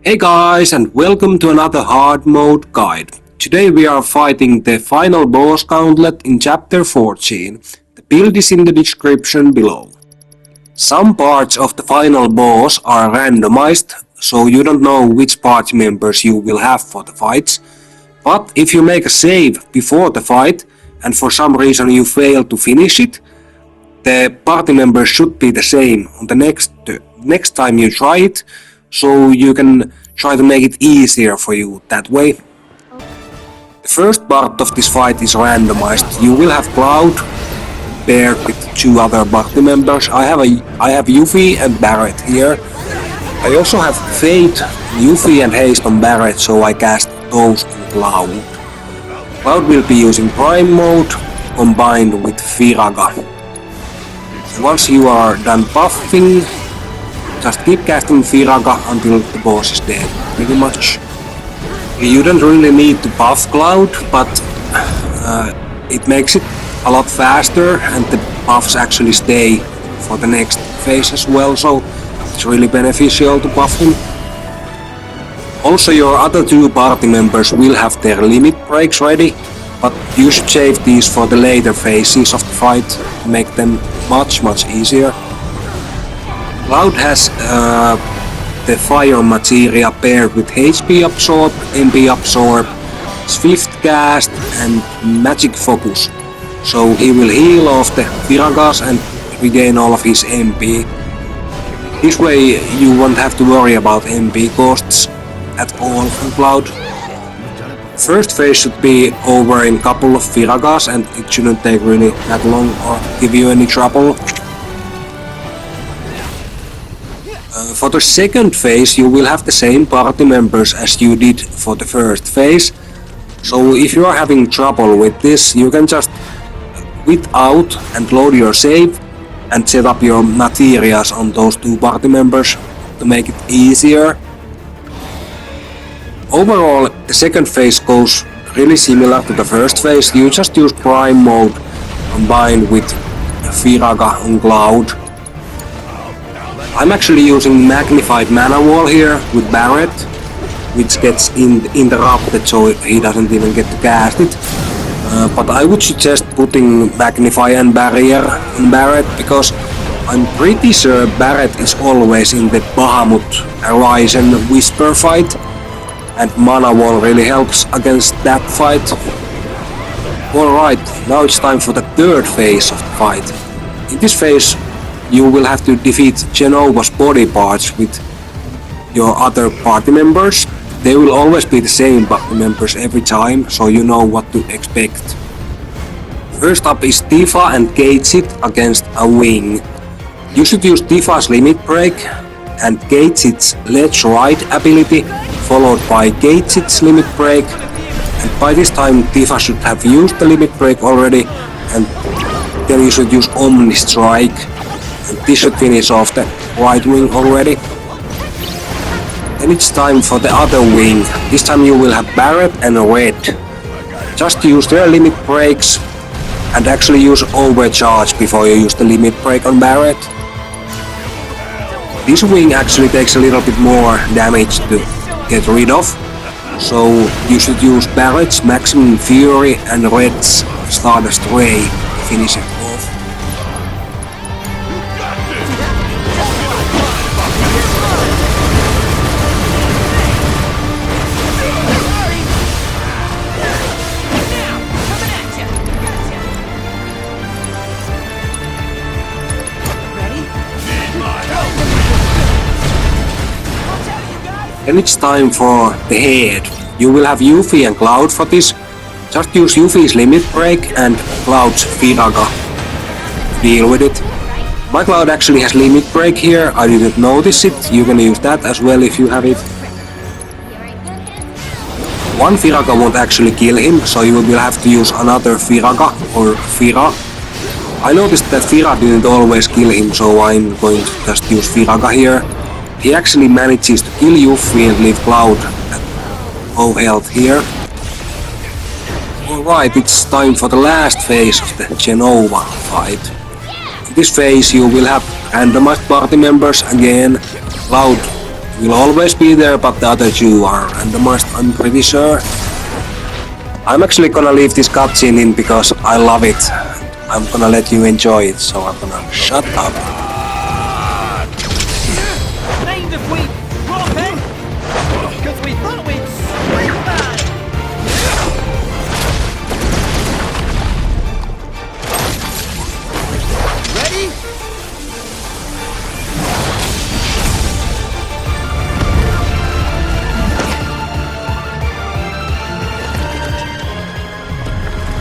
Hey guys, and welcome to another hard mode guide. Today we are fighting the final boss Gauntlet in chapter 14. The build is in the description below. Some parts of the final boss are randomized, so you don't know which party members you will have for the fights. But if you make a save before the fight, and for some reason you fail to finish it, the party members should be the same on the next time you try it, so you can try to make it easier for you that way. The first part of this fight is randomized. You will have Cloud paired with two other party members. I have Yuffie and Barret here. I also have Fate, Yuffie and Haste on Barret, so I cast those on Cloud. Cloud will be using Prime mode combined with Firaga. Once you are done buffing, just keep casting Firaga until the boss is dead, pretty much. You don't really need to buff Cloud, but it makes it a lot faster and the buffs actually stay for the next phase as well, so it's really beneficial to buff him. Also, your other two party members will have their limit breaks ready, but you should save these for the later phases of the fight to make them much easier. Cloud has the fire materia paired with HP absorb, MP absorb, Swiftcast and magic focus. So he will heal off the Firagas and regain all of his MP. This way you won't have to worry about MP costs at all from Cloud. First phase should be over in a couple of Firagas and it shouldn't take really that long or give you any trouble. For the second phase you will have the same party members as you did for the first phase. So if you are having trouble with this, you can just quit out and load your save and set up your materials on those two party members to make it easier. Overall, the second phase goes really similar to the first phase. You just use Prime mode combined with Firaga on Cloud. I'm actually using magnified mana wall here with Barret, which gets interrupted so he doesn't even get to cast it. But I would suggest putting Magnify and Barrier on Barret, because I'm pretty sure Barret is always in the Bahamut Arisen Whisper fight, and mana wall really helps against that fight. Alright, now it's time for the third phase of the fight. In this phase you will have to defeat Jenova's body parts with your other party members. They will always be the same party members every time, so you know what to expect. First up is TIFA and Gauntlet against a wing. You should use TIFA's limit break and Gauntlet's Let's Ride ability, followed by Gauntlet's limit break, and by this time TIFA should have used the limit break already, and then you should use Omni Strike, and this should finish off the right wing already. Then it's time for the other wing. This time you will have Barret and Red. Just use their limit breaks and actually use overcharge before you use the limit break on Barret. This wing actually takes a little bit more damage to get rid of, so you should use Barret's Maximum Fury and Red's Stardust Ray to finish it off. Then it's time for the head. You will have Yuffie and Cloud for this. Just use Yuffie's limit break and Cloud's Firaga. Deal with it. My Cloud actually has limit break here. I didn't notice it. You can use that as well if you have it. One Firaga won't actually kill him, so you will have to use another Firaga or Fira. I noticed that Fira didn't always kill him, so I'm going to just use Firaga here. He actually manages to kill Yuffie and leave Cloud at low health here. Alright, it's time for the last phase of the Jenova fight. In this phase you will have randomized party members again. Cloud will always be there, but the other two are randomized, I'm pretty sure. I'm actually gonna leave this cutscene in because I love it. I'm gonna let you enjoy it, so I'm gonna shut up.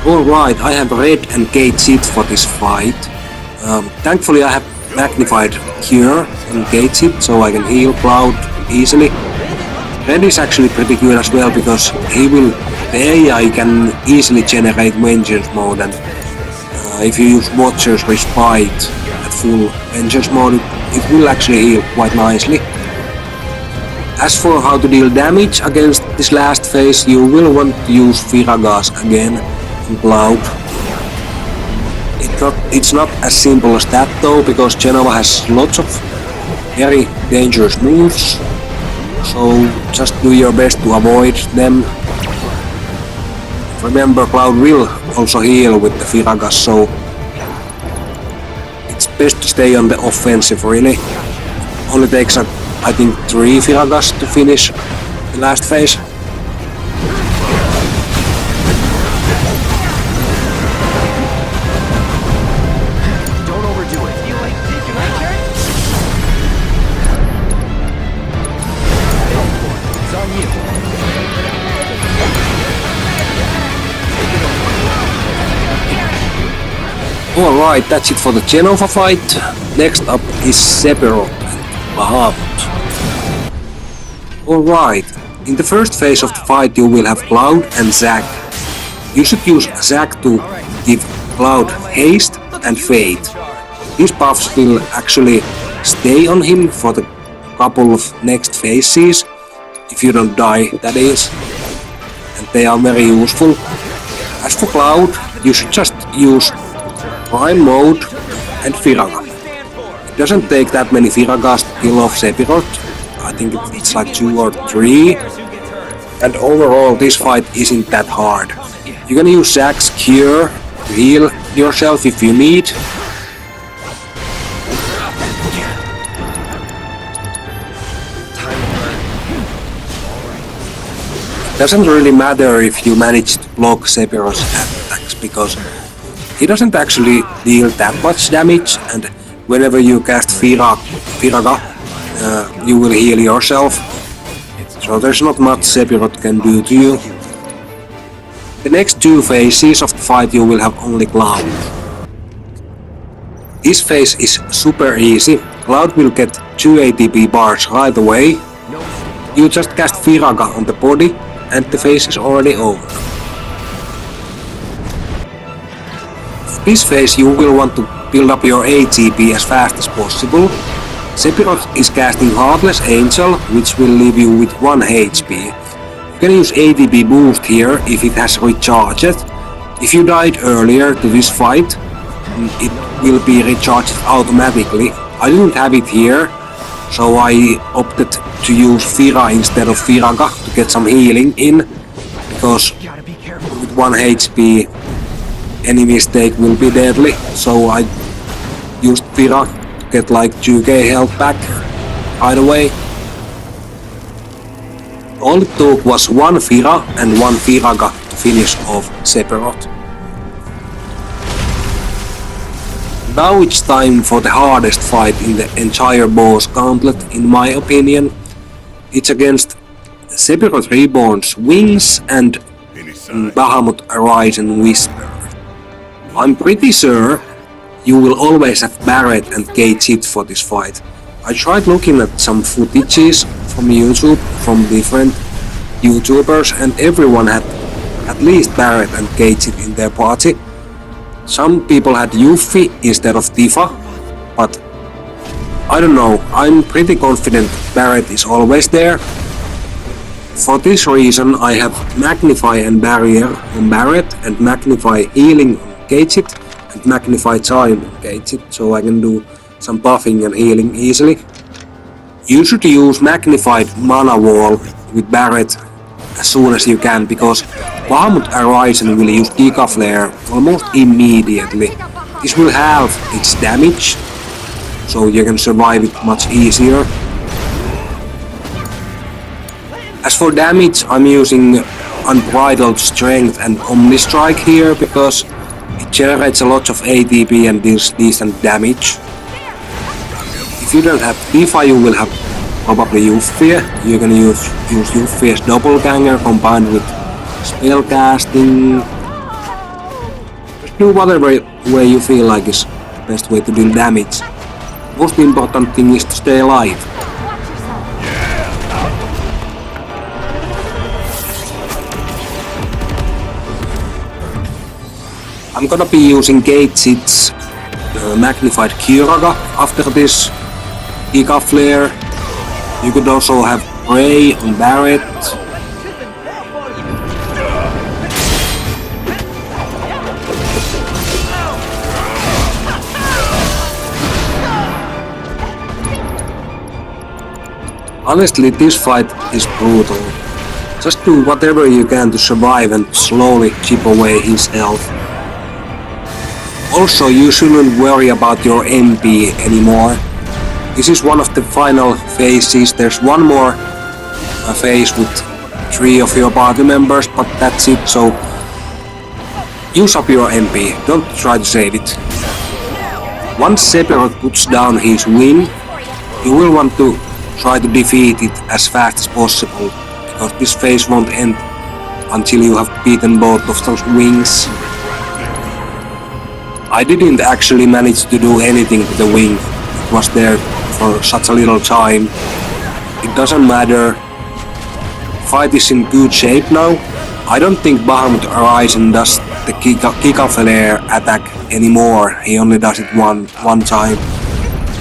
Alright, I have red and gate seat for this fight. Thankfully I have magnified cure and gate seat, so I can heal Cloud easily. Red is actually pretty good as well because the AI can easily generate vengeance mode, and if you use Watcher's Respite at full vengeance mode, it will actually heal quite nicely. As for how to deal damage against this last phase, you will want to use Firagas again. Cloud. It's not as simple as that though, because Jenova has lots of very dangerous moves, so just do your best to avoid them. Remember, Cloud will also heal with the Firagas, so it's best to stay on the offensive really. Only takes I think 3 Firagas to finish the last phase. Alright, that's it for the Jenova fight. Next up is Sephiroth and Bahamut. Alright, in the first phase of the fight you will have Cloud and Zack. You should use Zack to give Cloud haste and fade. These buffs will actually stay on him for the couple of next phases, if you don't die, that is, and they are very useful. As for Cloud, you should just use Prime mode and Firaga. It doesn't take that many Firagas to kill off Sephiroth. I think it's like 2 or 3. And overall this fight isn't that hard. You can use Zack's cure to heal yourself if you need. It doesn't really matter if you manage to block Sephiroth's attacks, because he doesn't actually deal that much damage, and whenever you cast Firaga, you will heal yourself. So there's not much Sephiroth can do to you. The next 2 phases of the fight you will have only Cloud. This phase is super easy. Cloud will get 2 ATB bars right away. You just cast Firaga on the body and the phase is already over. This phase you will want to build up your ATB as fast as possible. Sephiroth is casting Heartless Angel, which will leave you with 1 HP. You can use ATB Boost here if it has recharged. If you died earlier to this fight, it will be recharged automatically. I didn't have it here, so I opted to use Fira instead of Firaga to get some healing in, because with 1 HP any mistake will be deadly, so I used Fira to get like 2k health back right away. All it took was 1 Fira and 1 Firaga to finish off Sephiroth. Now it's time for the hardest fight in the entire boss gauntlet, in my opinion. It's against Sephiroth Reborn's Wings and Bahamut Arisen Whisper. I'm pretty sure you will always have BARRET and Keychain for this fight. I tried looking at some footages from YouTube, from different YouTubers, and everyone had at least BARRET and Keychain in their party. Some people had Yuffie instead of TIFA, but I don't know, I'm pretty confident BARRET is always there. For this reason I have Magnify and Barrier on BARRET, and Magnify Healing on Keychain, and Magnify Time on Keychain, so I can do some buffing and healing easily. You should use Magnified Mana Wall with BARRET as soon as you can, because Bahamut Arisen will use Giga Flare almost immediately. This will halve its damage, so you can survive it much easier. As for damage, I'm using Unbridled Strength and Omni Strike here because it generates a lot of ATB and deals decent damage. If you don't have TIFA, you will have probably Yuffie. You can use Yuffie's Doppelganger combined with spellcasting. Just do whatever way you feel like is the best way to deal damage. Most important thing is to stay alive. I'm gonna be using Gate's Magnified Kyuraga after this Giga Flare. You could also have Prey on BARRET. Honestly, this fight is brutal. Just do whatever you can to survive and slowly chip away his health. Also, you shouldn't worry about your MP anymore. This is one of the final phases. There's one more phase with 3 of your party members, but that's it, so use up your MP, don't try to save it. Once Sephiroth puts down his wing, you will want to try to defeat it as fast as possible, because this phase won't end until you have beaten both of those wings. I didn't actually manage to do anything to the wing. It was there for such a little time. It doesn't matter. Fight is in good shape now. I don't think Bahamut Arisen does the Giga Flare attack anymore. He only does it one time.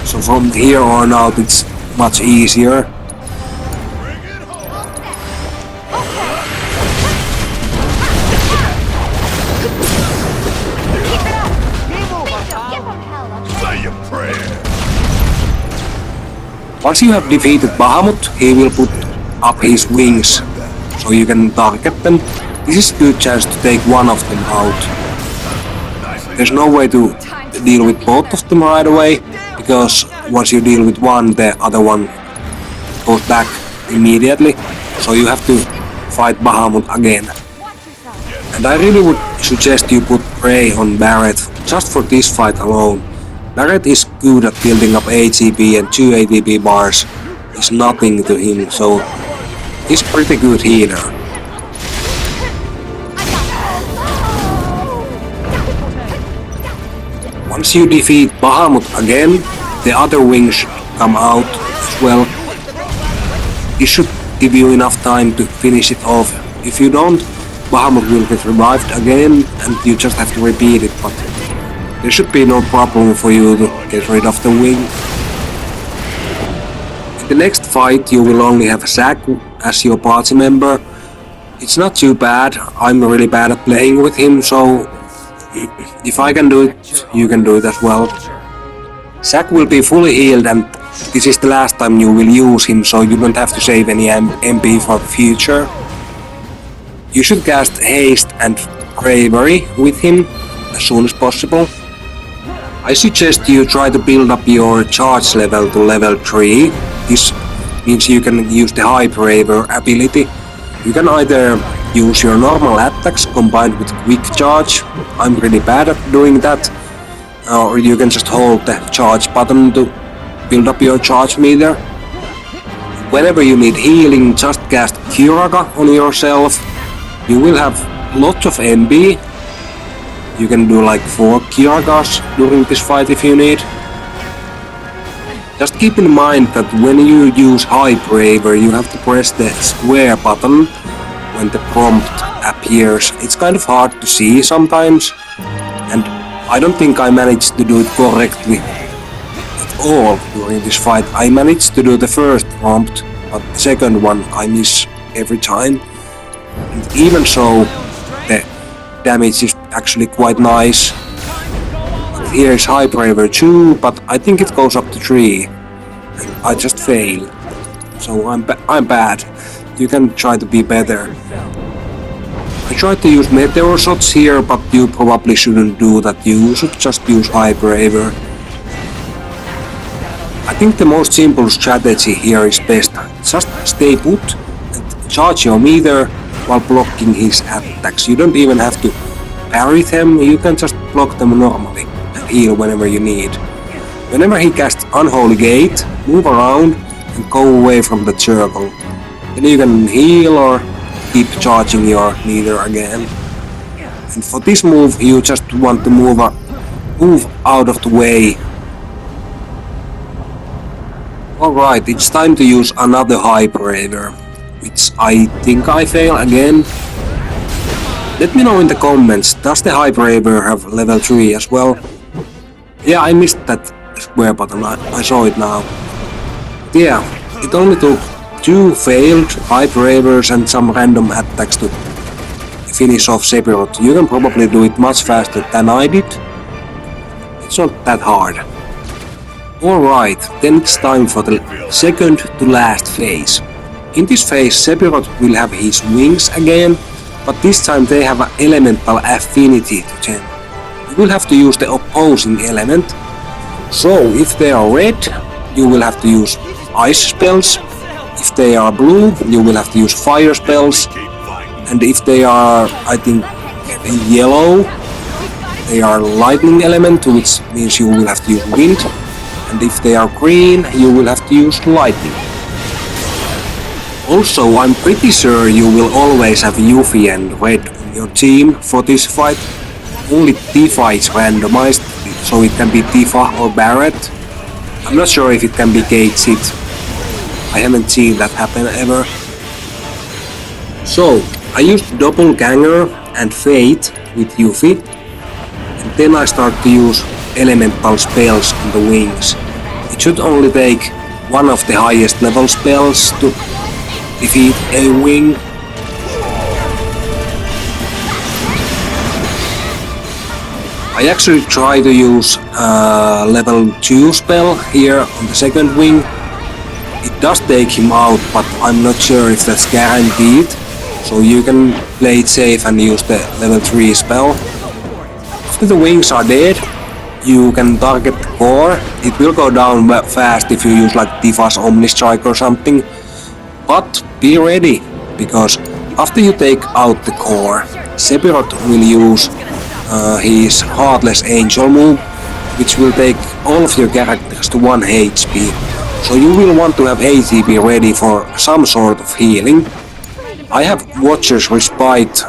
So from here on out it's much easier. Once you have defeated Bahamut, he will put up his wings, so you can target them. This is a good chance to take one of them out. There's no way to deal with both of them right away, because once you deal with one, the other one goes back immediately, so you have to fight Bahamut again. And I really would suggest you put Prey on BARRET, just for this fight alone. BARRET is good at building up ATB, and 2 ATB bars is nothing to him, so he's pretty good healer. Once you defeat Bahamut again, the other wings should come out as well. This should give you enough time to finish it off. If you don't, Bahamut will get revived again and you just have to repeat it, but there should be no problem for you to get rid of the wing. In the next fight you will only have Zack as your party member. It's not too bad. I'm really bad at playing with him, so if I can do it, you can do it as well. Zack will be fully healed and this is the last time you will use him, so you don't have to save any MP for the future. You should cast Haste and Bravery with him as soon as possible. I suggest you try to build up your charge level to level 3. This means you can use the High Braver ability. You can either use your normal attacks combined with Quick Charge. I'm pretty bad at doing that. Or you can just hold the charge button to build up your charge meter. Whenever you need healing, just cast Kyuraga on yourself. You will have lots of MP. You can do like 4 Kyuragas during this fight if you need. Just keep in mind that when you use High Braver, you have to press the square button when the prompt appears. It's kind of hard to see sometimes, and I don't think I managed to do it correctly at all during this fight. I managed to do the first prompt, but the second one I miss every time. And even so, the damage is actually quite nice. Here is High Braver 2, but I think it goes up to 3. I just fail. So I'm bad. You can try to be better. I tried to use meteor shots here, but you probably shouldn't do that. You should just use High Braver. I think the most simple strategy here is best. Just stay put and charge your meter while blocking his attacks. You don't even have to parry them, you can just block them normally and heal whenever you need. Whenever he casts Unholy Gate, move around and go away from the circle. Then you can heal or keep charging your meter again. And for this move you just want to move out of the way. Alright, it's time to use another High Braver, which I think I fail again. Let me know in the comments, does the High Braver have level 3 as well? Yeah, I missed that square button, I saw it now. But yeah, it only took 2 failed High Bravers and some random attacks to finish off Sephiroth. You can probably do it much faster than I did. It's not that hard. Alright, then it's time for the second to last phase. In this phase Sephiroth will have his wings again, but this time they have an elemental affinity to them. You will have to use the opposing element. So if they are red, you will have to use ice spells. If they are blue, you will have to use fire spells. And if they are, I think, yellow, they are lightning element, which means you will have to use wind. And if they are green, you will have to use lightning. Also, I'm pretty sure you will always have Yuffie and Red on your team for this fight. Only TIFA is randomized, so it can be TIFA or BARRET. I'm not sure if it can be Gauntlet. I haven't seen that happen ever. So, I used Doppelganger and Fate with Yuffie, and then I start to use elemental spells on the wings. It should only take one of the highest level spells to defeat a wing. I actually try to use level 2 spell here on the second wing. It does take him out, but I'm not sure if that's guaranteed. So you can play it safe and use the level 3 spell. After the wings are dead, you can target the core. It will go down fast if you use like Tifa's Omni Strike or something. But be ready, because after you take out the core, Sephiroth will use his Heartless Angel move, which will take all of your characters to 1 HP. So you will want to have ATB ready for some sort of healing. I have Watcher's Respite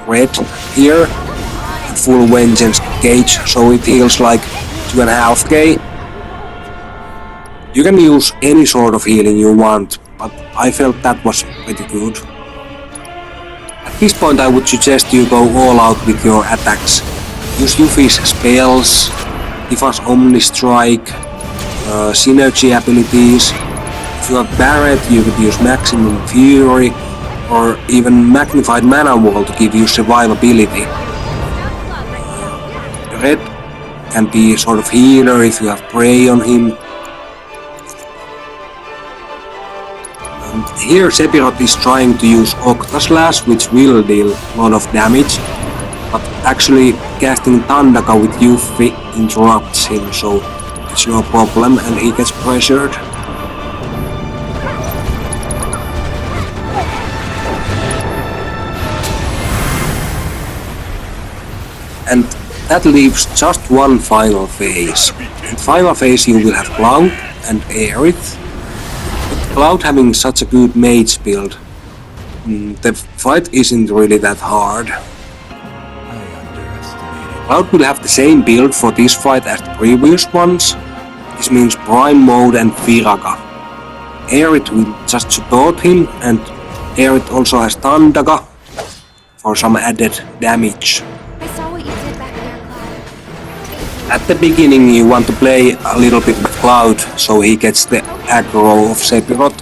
red here, and full Vengeance gauge, so it heals like 2.5k. You can use any sort of healing you want, but I felt that was pretty good. At this point I would suggest you go all out with your attacks. Use Yuffie's spells, Tifa's Omni Strike, synergy abilities. If you have Barret, you could use Maximum Fury, or even Magnified Mana Wall to give you survivability. Red can be a sort of healer if you have Prey on him. Here Sephiroth is trying to use Octaslash, which will deal a lot of damage, but actually casting Tandaka with Yuffie interrupts him, so it's no problem and he gets pressured. And that leaves just one final phase. In final phase you will have Cloud and AERITH. With Cloud having such a good mage build, the fight isn't really that hard. Cloud will have the same build for this fight as the previous ones. This means Prime Mode and Viraga. AERITH will just support him, and AERITH also has Tandaka for some added damage. At the beginning you want to play a little bit with Cloud, so he gets the aggro of Sephiroth.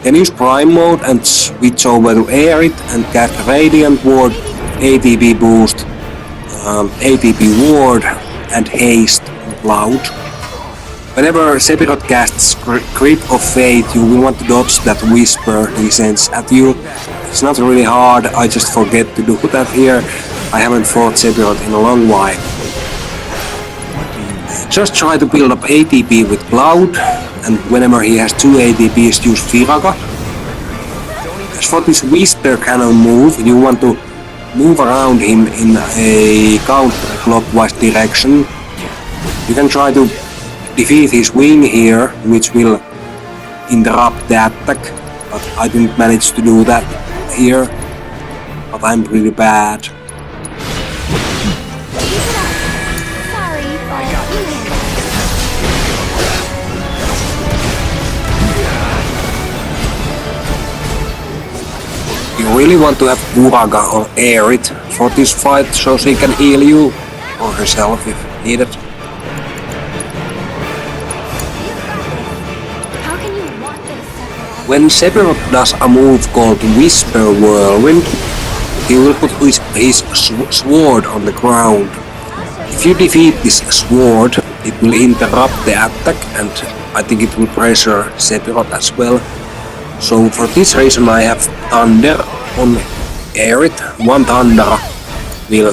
Then use Prime Mode and switch over to AERITH and cast Radiant Ward, ATB Boost, ATB Ward and Haste on Cloud. Whenever Sephiroth casts Grip of Fate, you will want to dodge that whisper he sends at you. It's not really hard, I just forget to do that here. I haven't fought Sephiroth in a long while. Just try to build up ATB with Cloud, and whenever he has 2 ATBs, use Firaga. As for this Whisper Cannon move, you want to move around him in a counterclockwise direction. You can try to defeat his wing here, which will interrupt the attack, but I didn't manage to do that here, but I'm pretty bad. You really want to have Uraga or AERITH for this fight so she can heal you, or herself if needed. When Sephiroth does a move called Whisper Whirlwind, he will put his sword on the ground. If you defeat this sword, it will interrupt the attack, and I think it will pressure Sephiroth as well. So for this reason I have Thunder on AERITH. One Thunder will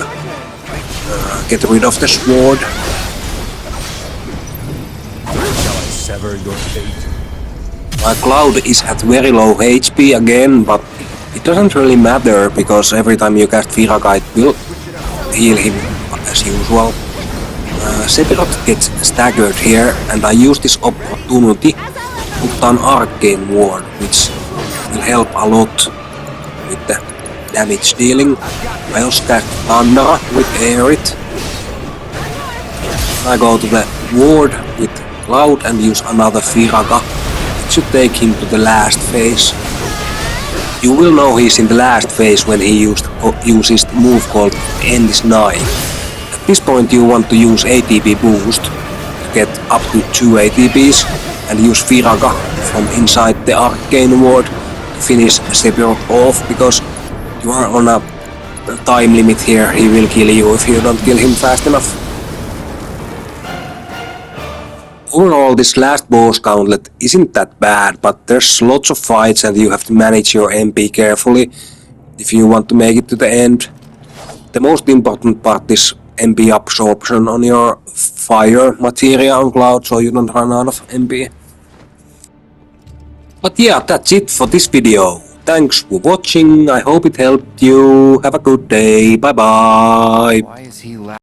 get rid of the sword. Shall I sever your fate? My Cloud is at very low HP again, but it doesn't really matter because every time you cast Firaga it will heal him as usual. Sephiroth gets staggered here, and I use this opportunity to put down Arcane Ward, which will help a lot with the damage dealing. I also cast Thunder with AERITH. I go to the ward with Cloud and use another Firaga. It should take him to the last phase. You will know he's in the last phase when he uses the move called End is Nigh. At this point you want to use ATB Boost to get up to 2 ATBs and use Firaga from inside the Arcane Ward to finish Sephiroth off, because you are on a time limit here. He will kill you if you don't kill him fast enough. Overall, this last boss gauntlet isn't that bad, but there's lots of fights and you have to manage your MP carefully if you want to make it to the end. The most important part is MP absorption on your fire materia on Cloud, so you don't run out of MP. But yeah, that's it for this video. Thanks for watching, I hope it helped you. Have a good day, bye bye. Why is he